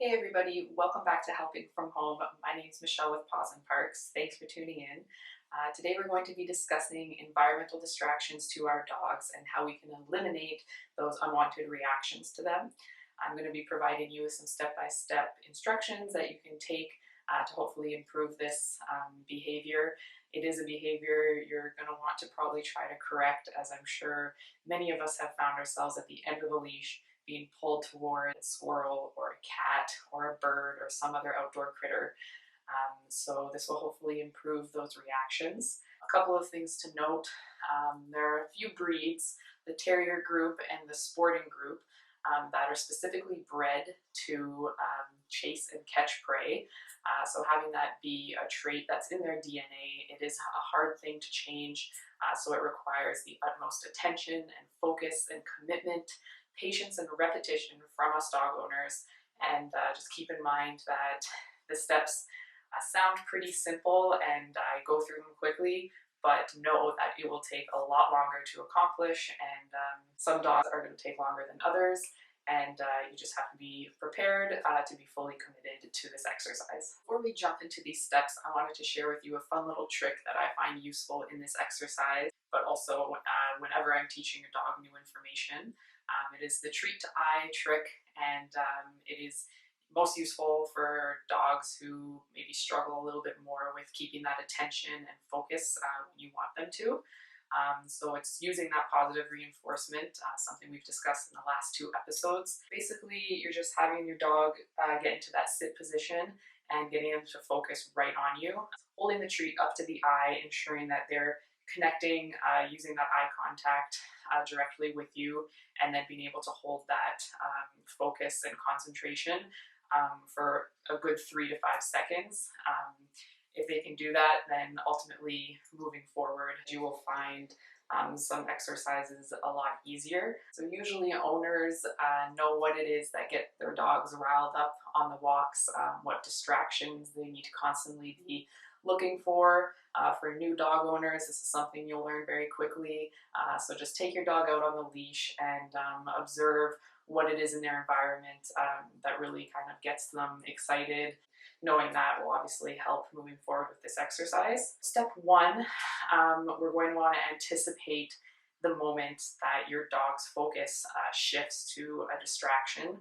Hey everybody, welcome back to Helping from Home. My name is Michelle with Paws and Parks. Thanks for tuning in. Today we're going to be discussing environmental distractions to our dogs and how we can eliminate those unwanted reactions to them. I'm going to be providing you with some step-by-step instructions that you can take to hopefully improve this behavior. It is a behavior you're going to want to probably try to correct, as I'm sure many of us have found ourselves at the end of the leash being pulled toward a squirrel or a cat or a bird or some other outdoor critter. So this will hopefully improve those reactions. A couple of things to note. There are a few breeds, the terrier group and the sporting group, that are specifically bred to chase and catch prey. So having that be a trait that's in their DNA, it is a hard thing to change. So it requires the utmost attention and focus and commitment, patience and repetition from us dog owners. And just keep in mind that the steps sound pretty simple and I go through them quickly, but know that it will take a lot longer to accomplish, and some dogs are going to take longer than others, and you just have to be prepared to be fully committed to this exercise. Before we jump into these steps, I wanted to share with you a fun little trick that I find useful in this exercise, but also whenever I'm teaching a dog new information. It is the treat to eye trick, and it is most useful for dogs who maybe struggle a little bit more with keeping that attention and focus when you want them to. So it's using that positive reinforcement, something we've discussed in the last two episodes. Basically, you're just having your dog get into that sit position and getting them to focus right on you, holding the treat up to the eye, ensuring that they're connecting, using that eye contact directly with you, and then being able to hold that focus and concentration for a good 3 to 5 seconds. If they can do that, then ultimately moving forward, you will find some exercises a lot easier. So usually owners know what it is that get their dogs riled up on the walks, what distractions they need to constantly be looking for. For new dog owners, this is something you'll learn very quickly. So just take your dog out on the leash and observe what it is in their environment that really kind of gets them excited. Knowing that will obviously help moving forward with this exercise. Step one, we're going to want to anticipate the moment that your dog's focus shifts to a distraction.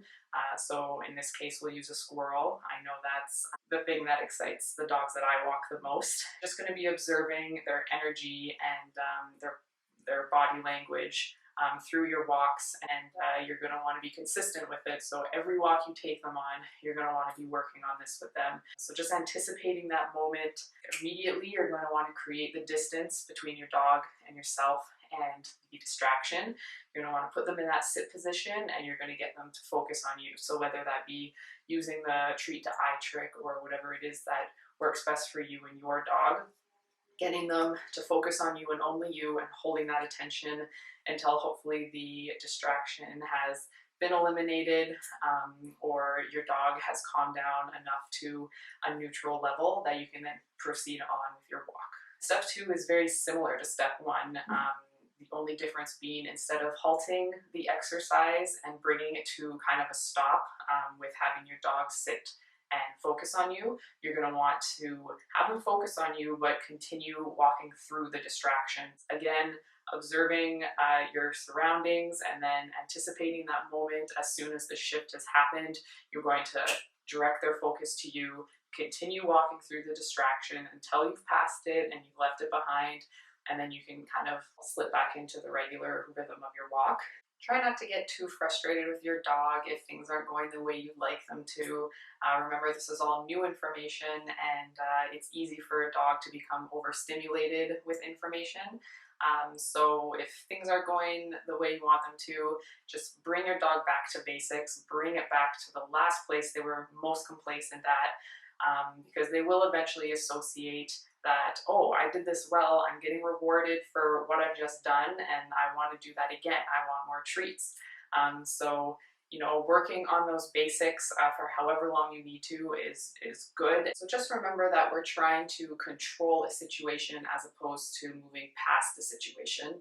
So in this case, we'll use a squirrel. I know that's the thing that excites the dogs that I walk the most. Just going to be observing their energy and their body language through your walks, and you're going to want to be consistent with it. So every walk you take them on, you're going to want to be working on this with them. So just anticipating that moment, immediately you're going to want to create the distance between your dog and yourself and the distraction. You're going to want to put them in that sit position, and you're going to get them to focus on you. So whether that be using the treat to eye trick or whatever it is that works best for you and your dog, getting them to focus on you and only you, and holding that attention until hopefully the distraction has been eliminated, or your dog has calmed down enough to a neutral level that you can then proceed on with your walk. Step two is very similar to step one. The only difference being, instead of halting the exercise and bringing it to kind of a stop with having your dog sit and focus on you, you're going to want to have them focus on you but continue walking through the distractions. Again, observing your surroundings and then anticipating that moment. As soon as the shift has happened, you're going to direct their focus to you, continue walking through the distraction until you've passed it and you've left it behind, and then you can kind of slip back into the regular rhythm of your walk. Try not to get too frustrated with your dog if things aren't going the way you'd like them to. Remember, this is all new information, and it's easy for a dog to become overstimulated with information. So if things aren't going the way you want them to, just bring your dog back to basics, bring it back to the last place they were most complacent at, because they will eventually associate that, oh, I did this well, I'm getting rewarded for what I've just done, and I want to do that again. I want more treats. So working on those basics for however long you need to is good. So just remember that we're trying to control a situation as opposed to moving past the situation.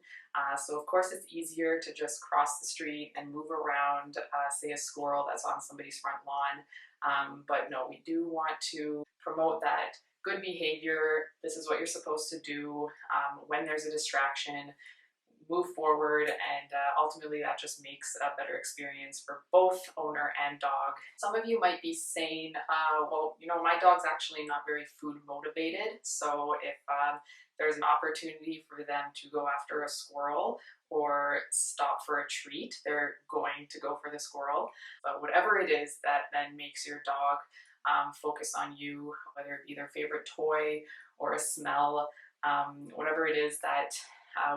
So of course it's easier to just cross the street and move around, say a squirrel that's on somebody's front lawn. But no, we do want to promote that good behavior. This is what you're supposed to do when there's a distraction. Move forward, and ultimately that just makes a better experience for both owner and dog. Some of you might be saying, well, my dog's actually not very food motivated, so if there's an opportunity for them to go after a squirrel or stop for a treat, they're going to go for the squirrel. But whatever it is that then makes your dog focus on you, whether it be their favorite toy or a smell, whatever it is that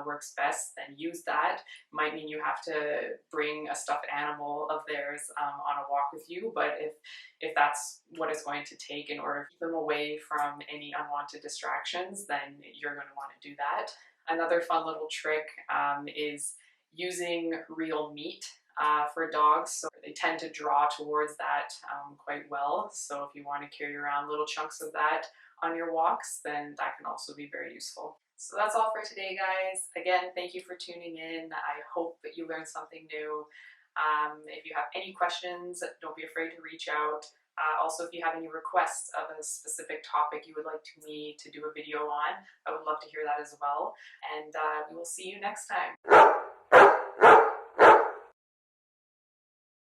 works best, then use that. Might mean you have to bring a stuffed animal of theirs on a walk with you, but if that's what it's going to take in order to keep them away from any unwanted distractions, then you're going to want to do that. Another fun little trick is using real meat for dogs, so they tend to draw towards that quite well. So if you want to carry around little chunks of that on your walks, then that can also be very useful. So that's all for today, guys. Again, thank you for tuning in. I hope that you learned something new. If you have any questions, don't be afraid to reach out. Also, if you have any requests of a specific topic you would like me to do a video on, I would love to hear that as well. And we will see you next time.